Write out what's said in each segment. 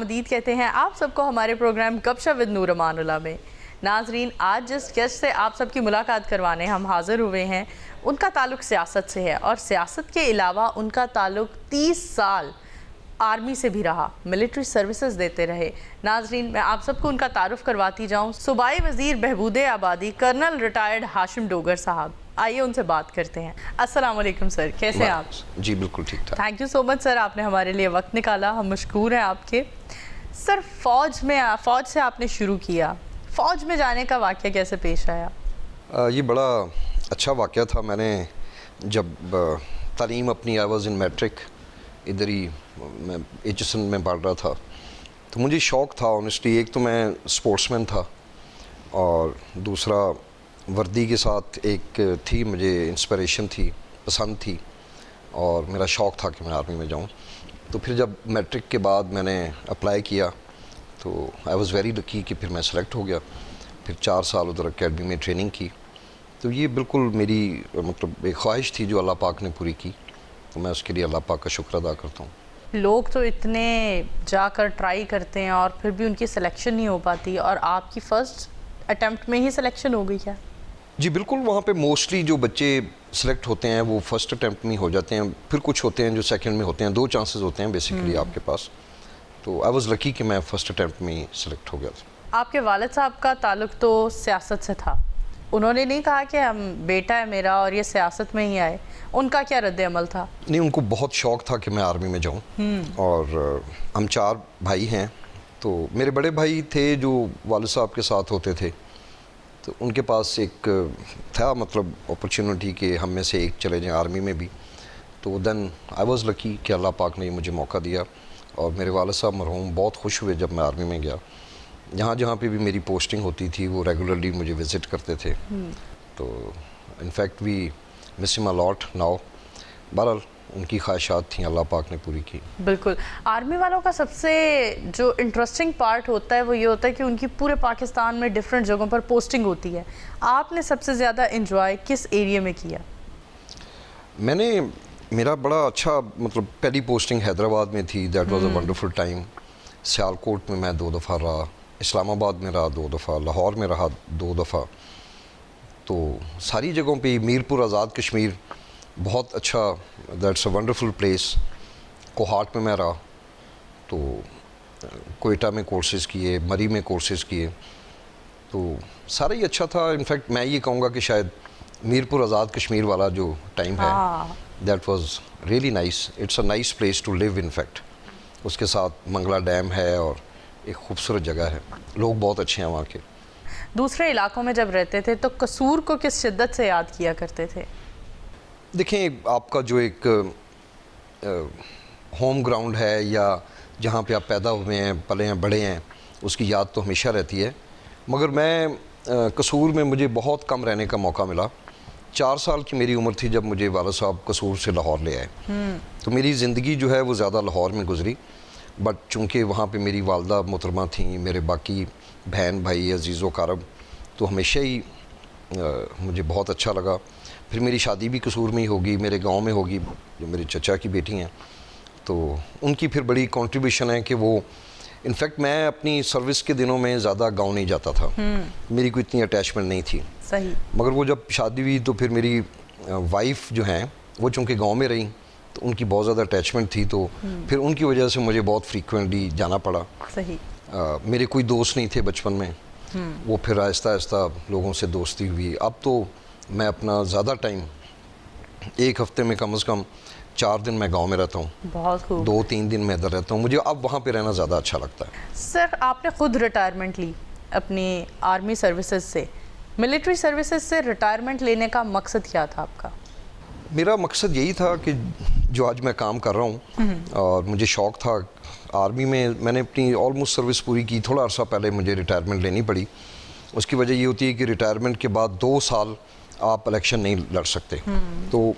آمدید کہتے ہیں آپ سب کو ہمارے پروگرام گپ شپ ود نور امان اللہ میں۔ ناظرین، آج جس گیسٹ سے آپ سب کی ملاقات کروانے ہم حاضر ہوئے ہیں ان کا تعلق سیاست سے ہے، اور سیاست کے علاوہ ان کا تعلق 30 سال آرمی سے بھی رہا، ملٹری سروسز دیتے رہے۔ ناظرین، میں آپ سب کو ان کا تعارف کرواتی جاؤں۔ صوبائی وزیر بہبود آبادی کرنل ریٹائرڈ ہاشم ڈوگر صاحب، آئیے ان سے بات کرتے ہیں۔ السلام علیکم سر، کیسے ہیں آپ؟ جی بالکل ٹھیک ٹھاک۔ تھینک یو سو مچ سر، آپ نے ہمارے لیے وقت نکالا، ہم مشکور ہیں آپ کے۔ سر، فوج سے آپ نے شروع کیا، فوج میں جانے کا واقعہ کیسے پیش آیا؟ یہ بڑا اچھا واقعہ تھا۔ میں نے جب تعلیم اپنی آئی واز ان میٹرک، ادھر ہی میں ایچ ایس این میں پڑھ رہا تھا، تو مجھے شوق تھا آنیسٹلی۔ ایک تو میں اسپورٹس مین تھا، اور دوسرا وردی کے ساتھ ایک تھی مجھے انسپریشن تھی، پسند تھی، اور میرا شوق تھا کہ میں آرمی میں جاؤں۔ تو پھر جب میٹرک کے بعد میں نے اپلائی کیا تو آئی واز ویری لکی کہ پھر میں سلیکٹ ہو گیا۔ پھر 4 سال ادھر اکیڈمی میں ٹریننگ کی۔ تو یہ بالکل میری مطلب ایک خواہش تھی جو اللہ پاک نے پوری کی، تو میں اس کے لیے اللہ پاک کا شکر ادا کرتا ہوں۔ لوگ تو اتنے جا کر ٹرائی کرتے ہیں اور پھر بھی ان کی سلیکشن نہیں ہو پاتی، اور آپ کی فرسٹ اٹیمپٹ میں ہی سلیکشن ہو گئی کیا؟ جی بالکل، وہاں پہ موسٹلی جو بچے سلیکٹ ہوتے ہیں وہ فرسٹ اٹیمپٹ میں ہو جاتے ہیں، پھر کچھ ہوتے ہیں جو سیکنڈ میں ہوتے ہیں، 2 چانسز ہوتے ہیں بیسیکلی آپ کے پاس۔ تو آئی واز لکی کہ میں فرسٹ اٹیمپٹ میں ہی سلیکٹ ہو گیا تھا۔ آپ کے والد صاحب کا تعلق تو سیاست سے تھا، انہوں نے نہیں کہا کہ بیٹا ہے میرا اور یہ سیاست میں ہی آئے؟ ان کا کیا رد عمل تھا؟ نہیں، ان کو بہت شوق تھا کہ میں آرمی میں جاؤں، اور ہم 4 بھائی ہیں۔ تو میرے بڑے بھائی تھے جو والد صاحب کے ساتھ ہوتے تھے، تو ان کے پاس ایک تھا مطلب اپرچونٹی کہ ہم میں سے ایک چلے جائیں آرمی میں بھی۔ تو دین آئی واز لکی کہ اللہ پاک نے مجھے موقع دیا، اور میرے والد صاحب مرحوم بہت خوش ہوئے جب میں آرمی میں گیا۔ جہاں پہ بھی میری پوسٹنگ ہوتی تھی وہ ریگولرلی مجھے وزٹ کرتے تھے، تو انفیکٹ وی مس ہم اے لاٹ ناؤ۔ بہرحال ان کی خواہشات تھیں، اللہ پاک نے پوری کی۔ بالکل، آرمی والوں کا سب سے جو انٹرسٹنگ پارٹ ہوتا ہے وہ یہ ہوتا ہے کہ ان کی پورے پاکستان میں ڈیفرنٹ جگہوں پر پوسٹنگ ہوتی ہے۔ آپ نے سب سے زیادہ انجوائے کس ایریا میں کیا؟ میرا بڑا اچھا مطلب پہلی پوسٹنگ حیدرآباد میں تھی، that was a wonderful time. Sialkot میں 2 دفعہ رہا، اسلام آباد میں رہا 2 دفعہ، لاہور میں رہا 2 دفعہ۔ تو ساری جگہوں پہ میرپور آزاد کشمیر بہت اچھا، that's a wonderful place. Kohat میں رہا، تو کوئٹہ میں کورسز کیے، مری میں کورسز کیے، تو سارا ہی اچھا تھا۔ انفیکٹ میں یہ کہوں گا کہ شاید میرپور آزاد کشمیر والا جو ٹائم ہے that was really nice, it's a nice place to live. In fact اس کے ساتھ منگلا ڈیم ہے اور ایک خوبصورت جگہ ہے، لوگ بہت اچھے ہیں وہاں کے۔ دوسرے علاقوں میں جب رہتے تھے تو قصور کو کس شدت سے یاد کیا کرتے تھے؟ دیکھیں، آپ کا جو ایک ہوم گراؤنڈ ہے یا جہاں پہ آپ پیدا ہوئے ہیں، پلے ہیں، بڑے ہیں، اس کی یاد تو ہمیشہ رہتی ہے۔ مگر میں قصور میں مجھے بہت کم رہنے کا موقع ملا۔ 4 سال کی میری عمر تھی جب مجھے والد صاحب قصور سے لاہور لے آئے، تو میری زندگی جو ہے وہ زیادہ لاہور میں گزری۔ بٹ چونکہ وہاں پہ میری والدہ محترمہ تھیں، میرے باقی بہن بھائی عزیز و اقارب، تو ہمیشہ ہی مجھے بہت اچھا لگا۔ پھر میری شادی بھی قصور میں ہی ہوگی، میرے گاؤں میں ہوگی، جو میرے چچا کی بیٹی ہیں، تو ان کی پھر بڑی کنٹریبیوشن ہے کہ وہ انفیکٹ میں اپنی سروس کے دنوں میں زیادہ گاؤں نہیں جاتا تھا، میری کوئی اتنی اٹیچمنٹ نہیں تھی۔ صحیح۔ مگر وہ جب شادی ہوئی تو پھر میری وائف جو ہیں وہ چونکہ گاؤں میں رہیں، تو ان کی بہت زیادہ اٹیچمنٹ تھی، تو پھر ان کی وجہ سے مجھے بہت فریکوینٹلی جانا پڑا۔ صحیح۔ میرے کوئی دوست نہیں تھے بچپن میں، وہ پھر آہستہ آہستہ لوگوں سے دوستی ہوئی۔ اب تو میں اپنا زیادہ ٹائم، ایک ہفتے میں کم از کم 4 دن میں گاؤں میں رہتا ہوں، بہت خوب۔ 2-3 دن میں ادھر رہتا ہوں۔ مجھے اب وہاں پہ رہنا زیادہ اچھا لگتا ہے۔ سر، آپ نے خود ریٹائرمنٹ لی اپنی آرمی سروسز سے، ملٹری سروسز سے ریٹائرمنٹ لینے کا مقصد کیا تھا آپ کا؟ میرا مقصد یہی تھا کہ جو آج میں کام کر رہا ہوں، اور مجھے شوق تھا آرمی میں نے اپنی آلموسٹ سروس پوری کی۔ تھوڑا عرصہ پہلے مجھے ریٹائرمنٹ لینی پڑی۔ اس کی وجہ یہ ہوتی ہے کہ ریٹائرمنٹ کے بعد 2 سال آپ الیکشن نہیں لڑ سکتے، تو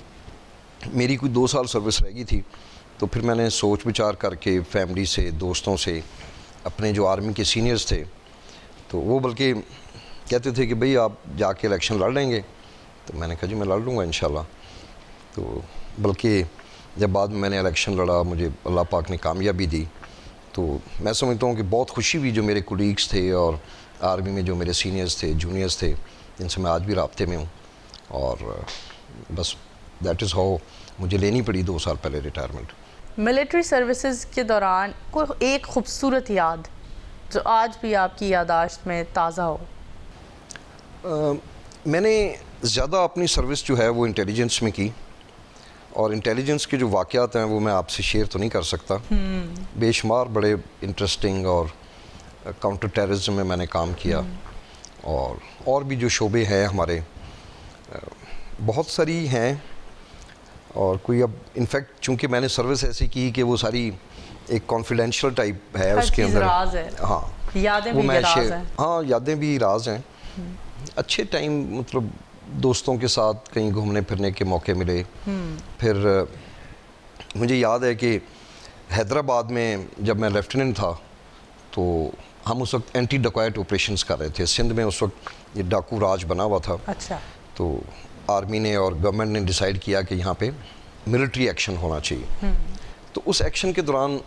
میری کوئی 2 سال سروس رہ گئی تھی۔ تو پھر میں نے سوچ بچار کر کے فیملی سے، دوستوں سے، اپنے جو آرمی کے سینئرز تھے، تو وہ بلکہ کہتے تھے کہ بھئی آپ جا کے الیکشن لڑ لیں گے، تو میں نے کہا جی میں لڑ لوں گا انشاءاللہ۔ تو بلکہ جب بعد میں نے الیکشن لڑا، مجھے اللہ پاک نے کامیابی دی، تو میں سمجھتا ہوں کہ بہت خوشی ہوئی جو میرے کولیگس تھے اور آرمی میں جو میرے سینئرز تھے, جونیئرز تھے, جن سے میں آج بھی رابطے میں ہوں, اور بس دیٹ از ہاؤ مجھے لینی پڑی 2 سال پہلے ریٹائرمنٹ. ملٹری سروسز کے دوران کوئی ایک خوبصورت یاد جو آج بھی آپ کی یادداشت میں تازہ ہو؟ میں نے زیادہ اپنی سروس جو ہے وہ انٹیلیجنس میں کی, اور انٹیلیجنس کے جو واقعات ہیں وہ میں آپ سے شیئر تو نہیں کر سکتا. بے شمار بڑے انٹرسٹنگ اور کاؤنٹر ٹیررزم میں نے کام کیا, اور بھی جو شعبے ہیں ہمارے بہت ساری ہیں, اور کوئی اب انفیکٹ چونکہ میں نے سروس ایسی کی کہ وہ ساری ایک کانفیڈینشیل ٹائپ ہے, اس کے اندر راز ہے. ہاں, یادیں بھی راز ہیں. ہاں, یادیں بھی راز ہیں. اچھے ٹائم مطلب دوستوں کے ساتھ کہیں گھومنے پھرنے کے موقع ملے. پھر مجھے یاد ہے کہ حیدرآباد میں جب میں لیفٹیننٹ تھا تو ہم اس وقت اینٹی ڈکوائٹ آپریشنز کر رہے تھے. سندھ میں اس وقت یہ ڈاکو راج بنا ہوا تھا. اچھا. تو آرمی نے اور گورنمنٹ نے ڈیسائیڈ کیا کہ یہاں پہ ملٹری ایکشن ہونا چاہیے. تو اس ایکشن کے دوران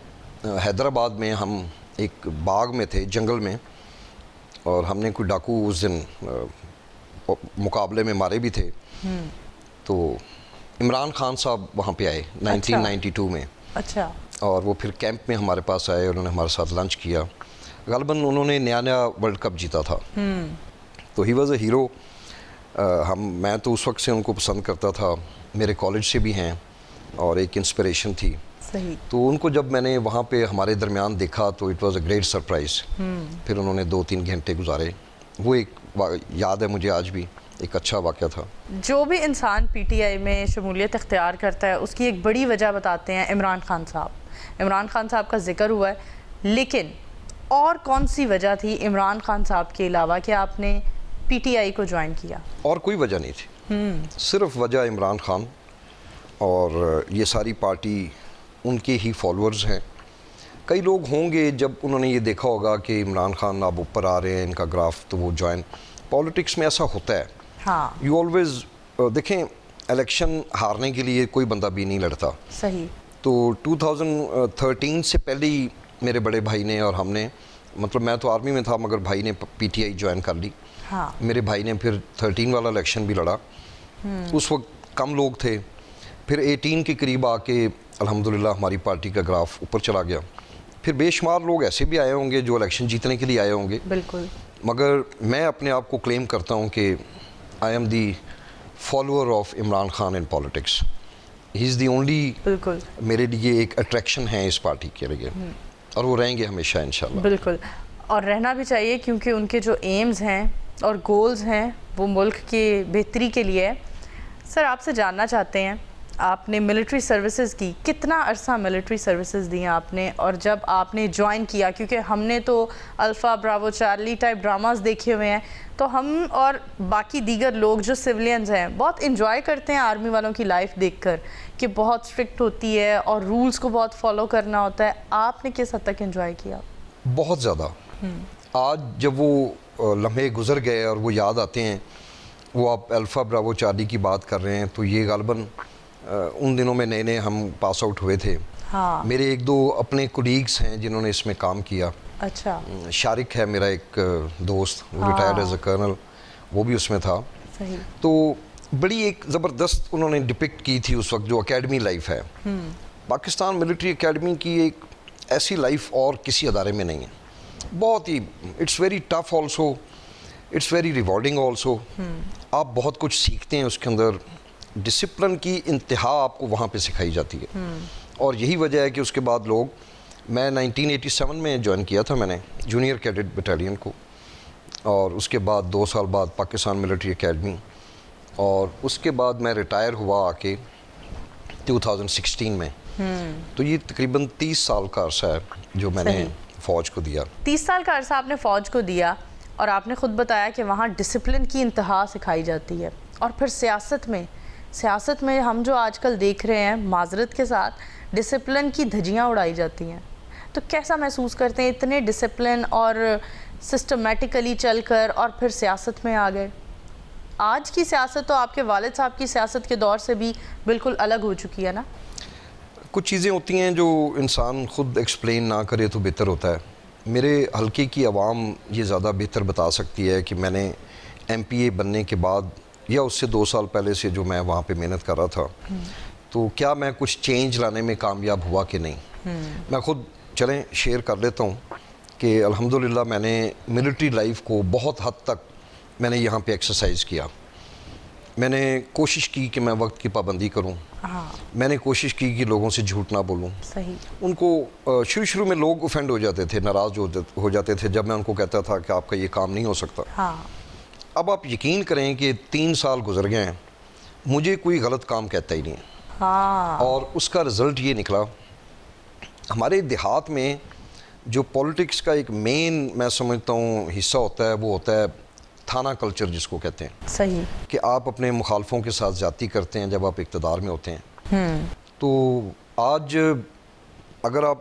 حیدرآباد میں ہم ایک باغ میں تھے, جنگل میں, اور ہم نے کوئی ڈاکو اس دن مقابلے میں مارے بھی تھے. تو عمران خان صاحب وہاں پہ آئے 1992 میں. اچھا. اور وہ پھر کیمپ میں ہمارے پاس آئے, انہوں نے ہمارے ساتھ لنچ کیا. غالباً انہوں نے نیا ورلڈ کپ جیتا تھا. تو ہی واز اے ہیرو. میں تو اس وقت سے ان کو پسند کرتا تھا, میرے کالج سے بھی ہیں, اور ایک انسپریشن تھی. صحیح. تو ان کو جب میں نے وہاں پہ ہمارے درمیان دیکھا تو it was a great surprise. پھر انہوں نے 2-3 گھنٹے گزارے. وہ ایک یاد ہے مجھے آج بھی, ایک اچھا واقعہ تھا. جو بھی انسان پی ٹی آئی میں شمولیت اختیار کرتا ہے اس کی ایک بڑی وجہ بتاتے ہیں عمران خان صاحب. عمران خان صاحب کا ذکر ہوا ہے, لیکن اور کون سی وجہ تھی عمران خان صاحب کے علاوہ کہ آپ نے پی ٹی آئی کو جوائن کیا؟ اور کوئی وجہ نہیں تھی, صرف وجہ عمران خان, اور یہ ساری پارٹی ان کے ہی فالوورز ہیں. کئی لوگ ہوں گے جب انہوں نے یہ دیکھا ہوگا کہ عمران خان اب اوپر آ رہے ہیں, ان کا گراف, تو وہ جوائن. پالیٹکس میں ایسا ہوتا ہے. ہاں. یو آلویز دیکھیں, الیکشن ہارنے کے لیے کوئی بندہ بھی نہیں لڑتا. صحیح. تو 2013 سے پہلے ہی میرے بڑے بھائی نے اور ہم نے, مطلب میں تو آرمی میں تھا مگر بھائی نے پی ٹی آئی جوائن کر لی. ہاں. میرے بھائی نے پھر 13 والا الیکشن بھی لڑا. اس وقت کم لوگ تھے. پھر 18 کے قریب آ کے الحمدللہ ہماری پارٹی کا گراف اوپر چلا گیا. پھر بے شمار لوگ ایسے بھی آئے ہوں گے جو الیکشن جیتنے کے لیے آئے ہوں گے. بالکل. مگر میں اپنے آپ کو کلیم کرتا ہوں کہ I am the follower of Imran Khan in politics. He is the only, بالکل, میرے لیے ایک اٹریکشن ہے اس پارٹی کے لیے, اور وہ رہیں گے ہمیشہ انشاءاللہ. بالکل, اور رہنا بھی چاہیے کیونکہ ان کے جو ایمز ہیں اور گولز ہیں وہ ملک کی بہتری کے لیے. سر آپ سے جاننا چاہتے ہیں, آپ نے ملٹری سروسز کی, کتنا عرصہ ملٹری سروسز دی ہیں آپ نے, اور جب آپ نے جوائن کیا, کیونکہ ہم نے تو alpha Bravo Charlie type dramas دیکھے ہوئے ہیں, تو ہم اور باقی دیگر لوگ جو سولینز ہیں بہت انجوائے کرتے ہیں آرمی والوں کی لائف دیکھ کر کہ بہت اسٹرکٹ ہوتی ہے اور رولز کو بہت فالو کرنا ہوتا ہے. آپ نے کس حد تک انجوائے کیا؟ بہت زیادہ. آج جب وہ لمحے گزر گئے اور وہ یاد آتے ہیں, وہ آپ الفا براوو چارلی کی بات کر رہے ہیں, تو یہ غالباً ان دنوں میں نئے ہم پاس آؤٹ ہوئے تھے. ہاں. میرے 1-2 اپنے کولیگس ہیں جنہوں نے اس میں کام کیا. اچھا. شارق ہے میرا ایک دوست, وہ ریٹائرڈ ایز اے کرنل, وہ بھی اس میں تھا. صحیح. تو بڑی ایک زبردست انہوں نے ڈپکٹ کی تھی اس وقت جو اکیڈمی لائف ہے. پاکستان ملٹری اکیڈمی کی ایک ایسی لائف اور کسی ادارے میں نہیں ہے. بہت ہی, it's very tough also, it's very rewarding also. آپ بہت کچھ سیکھتے ہیں اس کے اندر. ڈسپلن کی انتہا آپ کو وہاں پہ سکھائی جاتی ہے, اور یہی وجہ ہے کہ اس کے بعد لوگ, میں 1987 میں جوائن کیا تھا میں نے جونیئر کیڈٹ بٹالین کو, اور اس کے بعد 2 سال بعد پاکستان ملٹری اکیڈمی, اور اس کے بعد میں ریٹائر ہوا آ کے 2016 میں. تو یہ تقریباً 30 سال کا عرصہ ہے جو میں نے فوج کو دیا. 30 سال کا عرصہ آپ نے فوج کو دیا, اور آپ نے خود بتایا کہ وہاں ڈسپلن کی انتہا سکھائی جاتی ہے. اور پھر سیاست میں ہم جو آج کل دیکھ رہے ہیں, معذرت کے ساتھ, ڈسپلن کی دھجیاں اڑائی جاتی ہیں. تو کیسا محسوس کرتے ہیں اتنے ڈسپلن اور سسٹمیٹیکلی چل کر اور پھر سیاست میں آ گئے؟ آج کی سیاست تو آپ کے والد صاحب کی سیاست کے دور سے بھی بالکل الگ ہو چکی ہے نا؟ کچھ چیزیں ہوتی ہیں جو انسان خود ایکسپلین نہ کرے تو بہتر ہوتا ہے. میرے حلقے کی عوام یہ زیادہ بہتر بتا سکتی ہے کہ میں نے ایم پی اے بننے کے بعد یا اس سے 2 سال پہلے سے جو میں وہاں پہ محنت کر رہا تھا تو کیا میں کچھ چینج لانے میں کامیاب ہوا کہ نہیں. میں خود چلیں شیئر کر لیتا ہوں کہ الحمدللہ میں نے ملٹری لائف کو بہت حد تک میں نے یہاں پہ ایکسرسائز کیا. میں نے کوشش کی کہ میں وقت کی پابندی کروں. میں نے کوشش کی کہ لوگوں سے جھوٹ نہ بولوں. صحیح. ان کو شروع میں لوگ اوفینڈ ہو جاتے تھے, ناراض ہو جاتے تھے جب میں ان کو کہتا تھا کہ آپ کا یہ کام نہیں ہو سکتا. اب آپ یقین کریں کہ 3 سال گزر گئے ہیں, مجھے کوئی غلط کام کہتا ہی نہیں ہے. اور اس کا رزلٹ یہ نکلا, ہمارے دیہات میں جو پولیٹکس کا ایک مین میں سمجھتا ہوں حصہ ہوتا ہے وہ ہوتا ہے تھانہ کلچر جس کو کہتے ہیں. صحیح. کہ آپ اپنے مخالفوں کے ساتھ زیادتی کرتے ہیں جب آپ اقتدار میں ہوتے ہیں. تو آج اگر آپ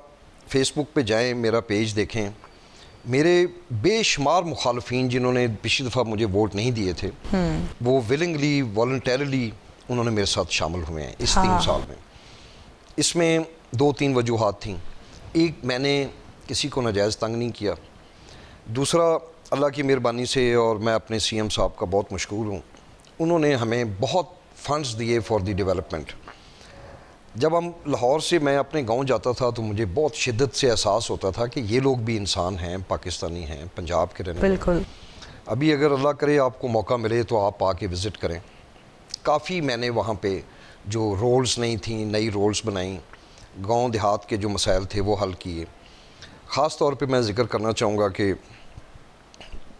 فیس بک پہ جائیں, میرا پیج دیکھیں, میرے بے شمار مخالفین جنہوں نے پچھلی دفعہ مجھے ووٹ نہیں دیے تھے وہ ولنگلی والنٹیرلی انہوں نے میرے ساتھ شامل ہوئے ہیں اس 3 سال میں. اس میں 2-3 وجوہات تھیں. ایک, میں نے کسی کو ناجائز تنگ نہیں کیا. دوسرا, اللہ کی مہربانی سے, اور میں اپنے سی ایم صاحب کا بہت مشکور ہوں, انہوں نے ہمیں بہت فنڈز دیے فار دی ڈیولپمنٹ. جب ہم لاہور سے میں اپنے گاؤں جاتا تھا تو مجھے بہت شدت سے احساس ہوتا تھا کہ یہ لوگ بھی انسان ہیں, پاکستانی ہیں, پنجاب کے رہنے والے. بالکل. ابھی اگر اللہ کرے آپ کو موقع ملے تو آپ آ کے وزٹ کریں. کافی میں نے وہاں پہ جو رولز نہیں تھیں نئی رولز بنائیں, گاؤں دیہات کے جو مسائل تھے وہ حل کیے. خاص طور پہ میں ذکر کرنا چاہوں گا کہ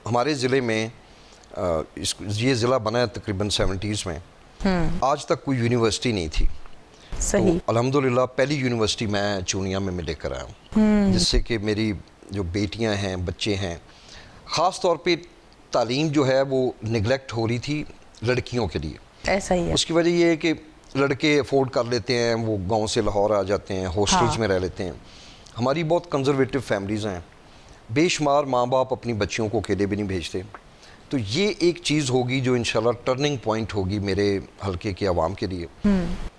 ہمارے ضلع میں یہ ضلع بنا ہے تقریباً 70s میں, آج تک کوئی یونیورسٹی نہیں تھی. صحیح. تو الحمدللہ پہلی یونیورسٹی میں چونیا میں لے کر آیا ہوں, جس سے کہ میری جو بیٹیاں ہیں, بچے ہیں, خاص طور پہ تعلیم جو ہے وہ نگلیکٹ ہو رہی تھی لڑکیوں کے لیے. ایسا ہی ہے. اس کی وجہ یہ ہے کہ لڑکے افورڈ کر لیتے ہیں, وہ گاؤں سے لاہور آ جاتے ہیں, ہاسٹلز میں رہ لیتے ہیں. ہماری بہت کنزرویٹو فیملیز ہیں, بے شمار ماں باپ اپنی بچیوں کو اکیلے بھی نہیں بھیجتے. تو یہ ایک چیز ہوگی جو انشاءاللہ ٹرننگ پوائنٹ ہوگی میرے حلقے کے عوام کے لیے.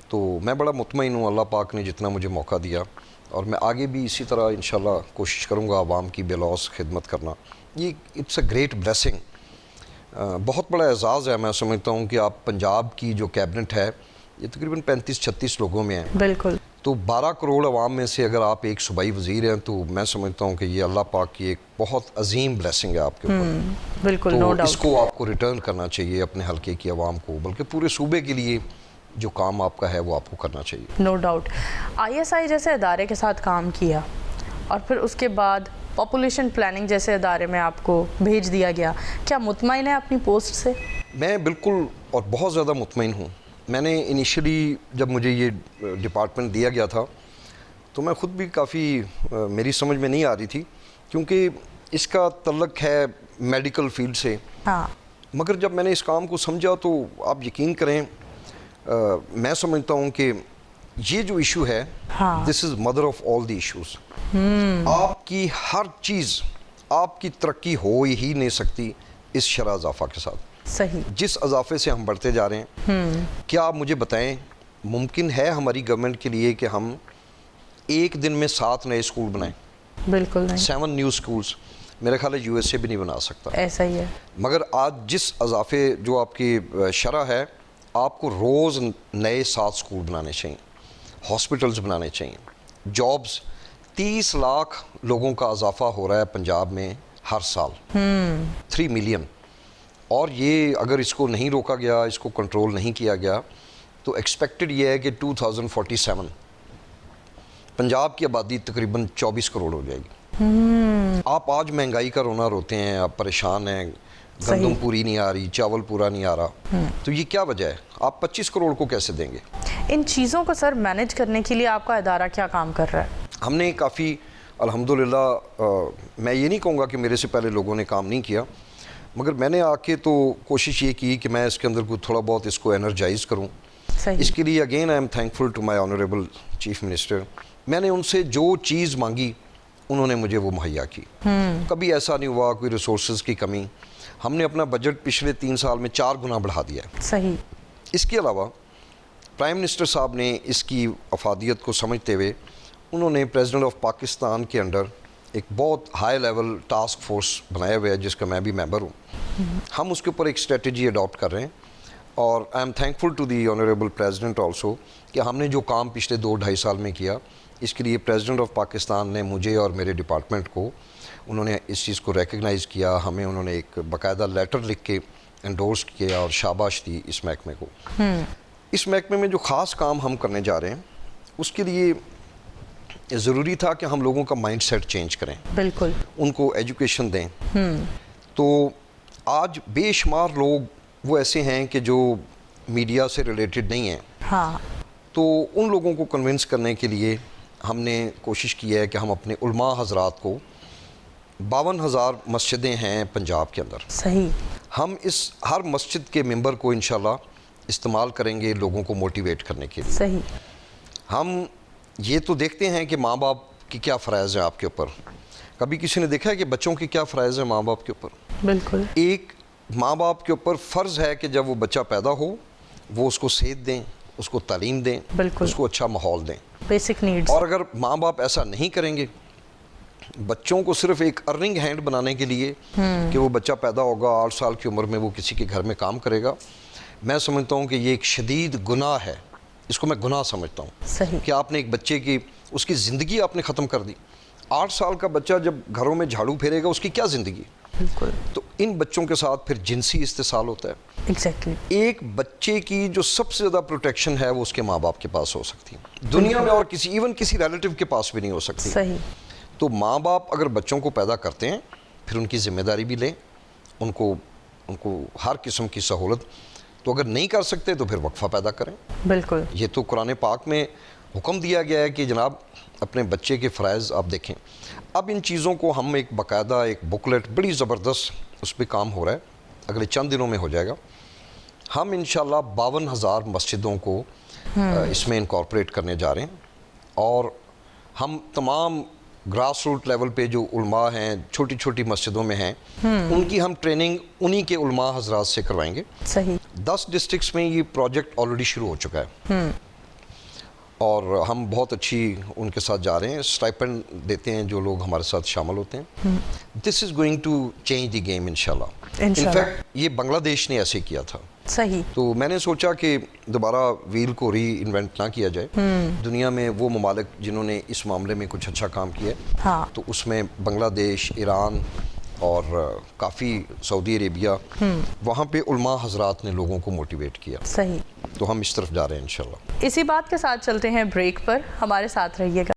تو میں بڑا مطمئن ہوں, اللہ پاک نے جتنا مجھے موقع دیا, اور میں آگے بھی اسی طرح انشاءاللہ کوشش کروں گا عوام کی بے لوث خدمت کرنا. یہ اٹس اے گریٹ بلیسنگ, بہت بڑا اعزاز ہے. میں سمجھتا ہوں کہ آپ پنجاب کی جو کیبنٹ ہے یہ تقریباً 35-36 لوگوں میں ہیں. بالکل. تو 12 کروڑ عوام میں سے اگر آپ ایک صوبائی وزیر ہیں تو میں سمجھتا ہوں کہ یہ اللہ پاک کی ایک بہت عظیم بلیسنگ ہے آپ کے اوپر. بالکل. تو نو ڈاؤٹ. اس کو آپ کو ریٹرن کرنا چاہیے اپنے حلقے کی عوام کو, بلکہ پورے صوبے کے لیے جو کام آپ کا ہے وہ آپ کو کرنا چاہیے. No doubt. ISI جیسے ادارے کے ساتھ کام کیا اور پھر اس کے بعد پاپولیشن پلاننگ جیسے ادارے میں آپ کو بھیج دیا گیا, کیا مطمئن ہے اپنی پوسٹ سے؟ میں بالکل اور بہت زیادہ مطمئن ہوں. میں نے انیشلی جب مجھے یہ ڈپارٹمنٹ دیا گیا تھا تو میں خود بھی کافی میری سمجھ میں نہیں آ رہی تھی, کیونکہ اس کا تعلق ہے میڈیکل فیلڈ سے. مگر جب میں نے اس کام کو سمجھا تو آپ یقین کریں, میں سمجھتا ہوں کہ یہ جو ایشو ہے this is mother of all the issues. آپ کی ہر چیز, آپ کی ترقی ہو ہی نہیں سکتی اس شرح اضافہ کے ساتھ. صحیح. جس اضافے سے ہم بڑھتے جا رہے ہیں, کیا آپ مجھے بتائیں ممکن ہے ہماری گورنمنٹ کے لیے کہ ہم ایک دن میں 7 نئے اسکول بنائیں؟ بالکل نہیں. 7 نیو اسکولز, میرے خیال ہے USA بھی نہیں بنا سکتا. ایسا ہی ہے. مگر آج جس اضافے جو آپ کی شرح ہے, آپ کو روز نئے 7 اسکول بنانے چاہیے, ہاسپٹلز بنانے چاہیے, جابز. 30 لاکھ لوگوں کا اضافہ ہو رہا ہے پنجاب میں ہر سال, 3 ملین. اور یہ اگر اس کو نہیں روکا گیا, اس کو کنٹرول نہیں کیا گیا, تو ایکسپیکٹڈ یہ ہے کہ 2047 پنجاب کی آبادی تقریباً 24 کروڑ ہو جائے گی. آپ آج مہنگائی کا رونا روتے ہیں, آپ پریشان ہیں, گندم پوری نہیں آ رہی, چاول پورا نہیں آ رہا, تو یہ کیا وجہ ہے؟ آپ 25 کروڑ کو کیسے دیں گے؟ ان چیزوں کو سر مینیج کرنے کے لیے آپ کا ادارہ کیا کام کر رہا ہے؟ ہم نے کافی الحمدللہ, میں یہ نہیں کہوں گا کہ میرے سے پہلے لوگوں نے کام نہیں کیا, مگر میں نے آ کے تو کوشش یہ کی کہ میں اس کے اندر کوئی تھوڑا بہت اس کو انرجائز کروں. اس کے لیے again I am thankful to my honourable chief minister. میں نے ان سے جو چیز مانگی انہوں نے مجھے وہ مہیا کی. کبھی ایسا نہیں ہوا کوئی ریسورسز کی کمی. ہم نے اپنا بجٹ پچھلے 3 سال میں 4 گنا بڑھا دیا ہے. صحیح. اس کے علاوہ پرائم منسٹر صاحب نے اس کی افادیت کو سمجھتے ہوئے انہوں نے پریزیڈنٹ آف پاکستان کے انڈر ایک بہت ہائی لیول ٹاسک فورس بنایا ہوا ہے جس کا میں بھی ممبر ہوں. ہم اس کے اوپر ایک اسٹریٹجی اڈاپٹ کر رہے ہیں اور I am thankful to the honourable president also کہ ہم نے جو کام پچھلے 2-2.5 سال میں کیا اس کے لیے پریزیڈنٹ آف پاکستان نے مجھے اور میرے ڈپارٹمنٹ کو انہوں نے اس چیز کو ریکگنائز کیا. ہمیں انہوں نے ایک باقاعدہ لیٹر لکھ کے انڈورس کیا اور شاباش دی اس محکمے کو. اس محکمے میں جو خاص کام ہم کرنے جا رہے ہیں اس کے لیے ضروری تھا کہ ہم لوگوں کا مائنڈ سیٹ چینج کریں, بالکل ان کو ایجوکیشن دیں. تو آج بے شمار لوگ وہ ایسے ہیں کہ جو میڈیا سے ریلیٹڈ نہیں ہیں. ہاں, تو ان لوگوں کو کنونس کرنے کے لیے ہم نے کوشش کی ہے کہ ہم اپنے علماء حضرات کو 52,000 مسجدیں ہیں پنجاب کے اندر, صحیح, ہم اس ہر مسجد کے ممبر کو انشاءاللہ استعمال کریں گے لوگوں کو موٹیویٹ کرنے کے لیے. صحیح, ہم یہ تو دیکھتے ہیں کہ ماں باپ کی کیا فرائض ہیں آپ کے اوپر. کبھی کسی نے دیکھا ہے کہ بچوں کی کیا فرائض ہیں ماں باپ کے اوپر؟ بالکل. ایک ماں باپ کے اوپر فرض ہے کہ جب وہ بچہ پیدا ہو وہ اس کو صحت دیں, اس کو تعلیم دیں, بالکل, اس کو اچھا ماحول دیں, بیسک نیڈز. اور اگر ماں باپ ایسا نہیں کریں گے بچوں کو صرف ایک ارننگ ہینڈ بنانے کے لیے کہ وہ بچہ پیدا ہوگا 8 سال کی عمر میں وہ کسی کے گھر میں کام کرے گا, میں سمجھتا ہوں کہ یہ ایک شدید گناہ ہے. اس کو میں گناہ سمجھتا ہوں. صحیح, کہ آپ نے ایک بچے کی اس کی زندگی آپ نے ختم کر دی. 8 سال کا بچہ جب گھروں میں جھاڑو پھیرے گا اس کی کیا زندگی؟ بالکل. تو ان بچوں کے ساتھ پھر جنسی استحصال ہوتا ہے. ایگزیکٹلی. ایک بچے کی جو سب سے زیادہ پروٹیکشن ہے وہ اس کے ماں باپ کے پاس ہو سکتی ہے دنیا میں, اور کسی ایون کسی ریلیٹیو کے پاس بھی نہیں ہو سکتی. صحیح. تو ماں باپ اگر بچوں کو پیدا کرتے ہیں پھر ان کی ذمہ داری بھی لیں, ان کو ہر قسم کی سہولت. تو اگر نہیں کر سکتے تو پھر وقفہ پیدا کریں. بالکل. یہ تو قرآن پاک میں حکم دیا گیا ہے کہ جناب اپنے بچے کے فرائض آپ دیکھیں. اب ان چیزوں کو ہم ایک باقاعدہ ایک بکلیٹ بڑی زبردست اس پہ کام ہو رہا ہے, اگلے چند دنوں میں ہو جائے گا. ہم انشاءاللہ 52,000 مسجدوں کو اس میں انکارپوریٹ کرنے جا رہے ہیں, اور ہم تمام گراس روٹ لیول پہ جو علماء ہیں چھوٹی چھوٹی مسجدوں میں ہیں ان کی ہم ٹریننگ انہی کے علماء حضرات سے کروائیں گے. صحیح. 10 ڈسٹرکٹس میں یہ پروجیکٹ آلریڈی شروع ہو چکا ہے, اور ہم بہت اچھی ان کے ساتھ جا رہے ہیں. اسٹائپنڈ دیتے ہیں جو لوگ ہمارے ساتھ شامل ہوتے ہیں. This is going to change the game انشاءاللہ. انفیکٹ یہ بنگلہ دیش نے ایسے کیا تھا. صحیح. تو میں نے سوچا کہ دوبارہ ویل کو ری انوینٹ نہ کیا جائے. دنیا میں وہ ممالک جنہوں نے اس معاملے میں کچھ اچھا کام کیا ہے, ہاں, تو اس میں بنگلہ دیش, ایران اور کافی سعودی عربیہ, وہاں پہ علماء حضرات نے لوگوں کو موٹیویٹ کیا. صحیح. تو ہم اس طرف جا رہے ہیں انشاءاللہ. اسی بات کے ساتھ چلتے ہیں بریک پر, ہمارے ساتھ رہیے گا.